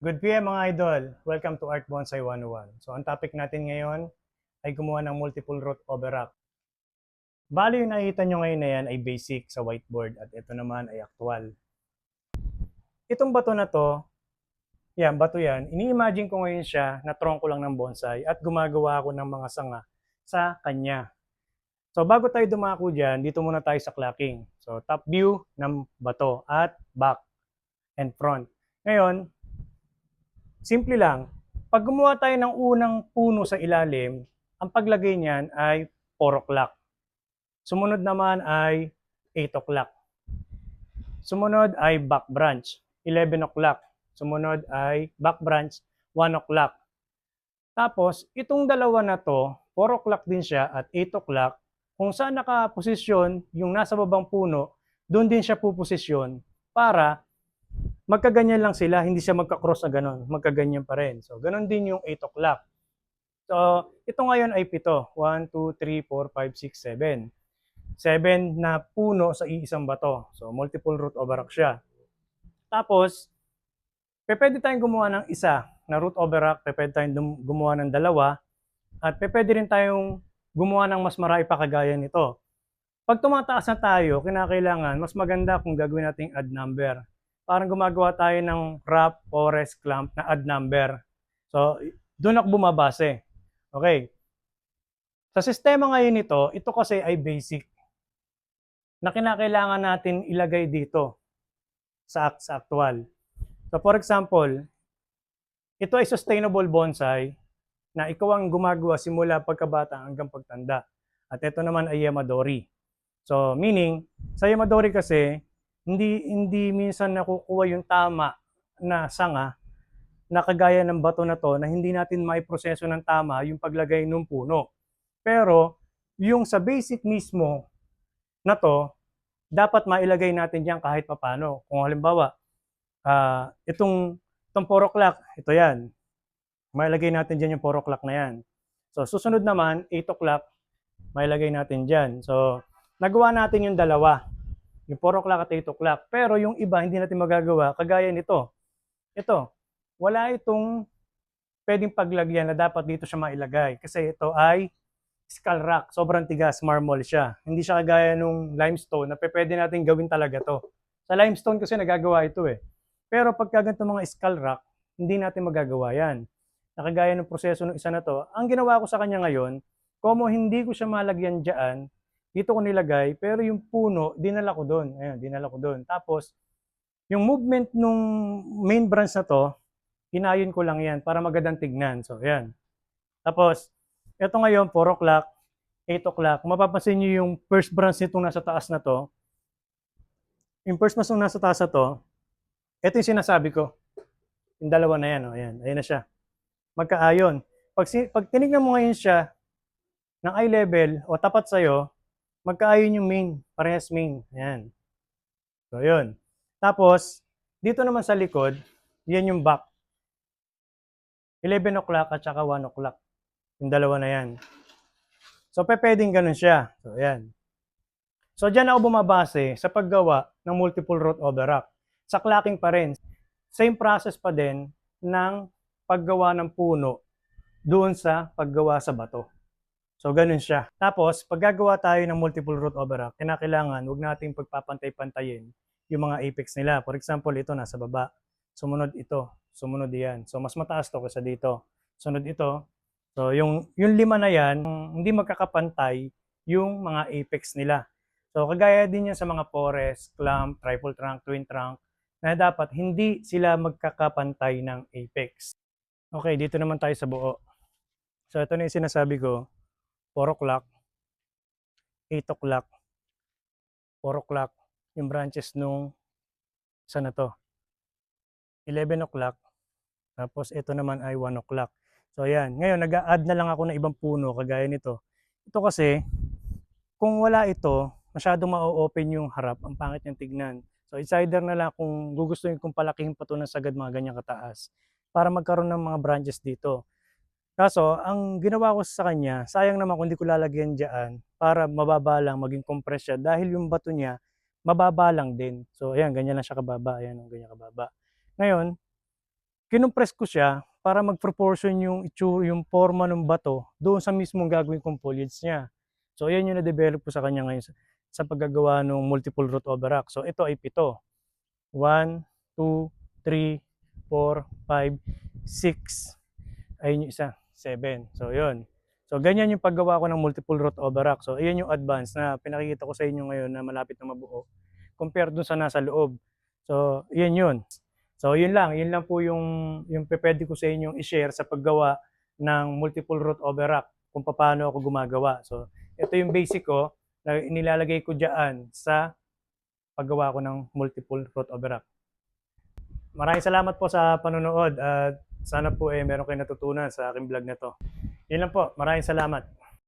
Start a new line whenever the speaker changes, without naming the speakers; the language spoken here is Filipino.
Good PM mga idol! Welcome to Art Bonsai 101. So ang topic natin ngayon ay gumawa ng multiple root overwrap. Bali yung nakikita nyo ngayon na yan ay basic sa whiteboard at ito naman ay actual. Itong bato na to, yan, bato yan, ini-imagine ko ngayon siya na trongko lang ng bonsai at gumagawa ako ng mga sanga sa kanya. So bago tayo dumako dyan, dito muna tayo sa clacking. So top view ng bato at back and front. Ngayon, simple lang. Pag gumawa tayo ng unang puno sa ilalim, ang paglagay niyan ay 4 o'clock. Sumunod naman ay 8 o'clock. Sumunod ay back branch, 11 o'clock. Sumunod ay back branch, 1 o'clock. Tapos, itong dalawa na to, 4 o'clock din siya at 8 o'clock. Kung saan nakaposisyon yung nasa babang puno, doon din siya puposisyon para magkaganyan lang sila, hindi siya magka-cross na gano'n, magkaganyan pa rin. So, gano'n din yung 8 o'clock. So, ito ngayon ay 7. 1, 2, 3, 4, 5, 6, 7. 7 na puno sa iisang bato. So, multiple root overwrap siya. Tapos, pwede tayong gumawa ng isa na root overwrap, pwede tayong gumawa ng dalawa, at pwede rin tayong gumawa ng mas marami pa kagaya nito. Pag tumataas na tayo, kinakailangan, mas maganda kung gagawin nating add number. Parang gumagawa tayo ng wrap, forest, clamp na add number. So, doon ako bumabase. Okay. Sa sistema ngayon nito, ito kasi ay basic na kinakailangan natin ilagay dito sa actual. So, for example, ito ay sustainable bonsai na ikaw ang gumagawa simula pagkabata hanggang pagtanda. At ito naman ay Yamadori. So, meaning, sa Yamadori kasi, hindi minsan nakukuha yung tama na sanga na kagaya ng bato na to na hindi natin maiproseso ng tama yung paglagay ng puno. Pero, yung sa basic mismo na to, dapat mailagay natin yan kahit papano. Kung halimbawa, itong 4 o'clock, ito yan. Mailagay natin dyan yung 4 o'clock na yan. So, susunod naman, 8 o'clock, mailagay natin dyan. So, nagawa natin yung dalawa. Yung 4 o'clock at 8 o'clock. Pero yung iba, hindi natin magagawa, kagaya nito. Ito, wala itong pwedeng paglagyan na dapat dito siya mailagay. Kasi ito ay skull rock. Sobrang tigas, marble siya. Hindi siya kagaya nung limestone na pwede natin gawin talaga to. Sa limestone kasi nagagawa ito eh. Pero pagka ganito mga skull rock, hindi natin magagawa yan. Nakagaya ng proseso ng isa na to, ang ginawa ko sa kanya ngayon, como hindi ko siya malagyan dyan, dito ko nilagay, pero yung puno, dinala ko doon. Ayan, dinala ko doon. Tapos, yung movement nung main branch na to, hinayon ko lang yan para magandang tignan. So, ayan. Tapos, ito ngayon, 4 o'clock, 8 o'clock. Kung mapapansin nyo yung first branch nitong nasa taas na to, yung first branch nung nasa taas na to, ito yung sinasabi ko. Yung dalawa na yan, oh, ayan, ayan na siya. Magkaayon. Pag tinignan mo ngayon siya ng eye level o tapat sa'yo, magkaayon yung main, parehas main. Ayan. So, yun. Tapos, dito naman sa likod, yan yung back. 11 o'clock at saka 1 o'clock. Yung dalawa na yan. So, pwedeng ganun siya. So, ayan. So, dyan ako bumabase sa paggawa ng multiple root overwrap. Sa clacking pa rin, same process pa din ng paggawa ng puno doon sa paggawa sa bato. So, ganun siya. Tapos, pag gagawa tayo ng multiple root overwrap, kinakailangan huwag nating pagpapantay-pantayin yung mga apex nila. For example, ito nasa baba. Sumunod ito. Sumunod yan. So, mas mataas to kaysa dito. Sunod ito. So, yung 5 na yan, hindi magkakapantay yung mga apex nila. So, kagaya din yan sa mga forest, clamp, triple trunk, twin trunk, na dapat hindi sila magkakapantay ng apex. Okay, dito naman tayo sa buo. So, ito na yung sinasabi ko. 4 o'clock, 8 o'clock, 4 o'clock, yung branches nung isa na to. 11 o'clock, tapos ito naman ay 1 o'clock. So, ayan. Ngayon, nag-a-add na lang ako ng ibang puno kagaya nito. Ito kasi, kung wala ito, masyadong ma-open yung harap. Ang pangit niyang tignan. So, it's either na lang kung gugustuhin kong palakihin pa ito ng sagad mga ganyang kataas para magkaroon ng mga branches dito. Kaso, ang ginawa ko sa kanya, sayang naman kung hindi ko lalagyan dyan para mababa lang, maging compress siya dahil yung bato niya, mababa lang din. So, ayan, ganyan lang siya kababa. Ayan, ganyan kababa. Ngayon, Kinompress ko siya para mag-proportion yung yung forma ng bato doon sa mismong gagawin kong foliage niya. So, ayan yung na-develop ko sa kanya ngayon sa paggagawa ng multiple root overrock. So, ito ay 7. 1, 2, 3, 4, 5, 6. Ayun yung isa, 7. So, yun. So, ganyan yung paggawa ko ng multiple root overrock. So, ayan yung advance na pinakikita ko sa inyo ngayon na malapit na mabuo compared dun sa nasa loob. So, yun yun. So, yun lang. Yun lang po yung pwede ko sa inyong i-share sa paggawa ng multiple root overrock kung paano ako gumagawa. So, ito yung basic ko na nilalagay ko dyan sa paggawa ko ng multiple root overrock. Maraming salamat po sa panonood at sana po meron kayong natutunan sa aking vlog na to. Yun lang po. Maraming salamat.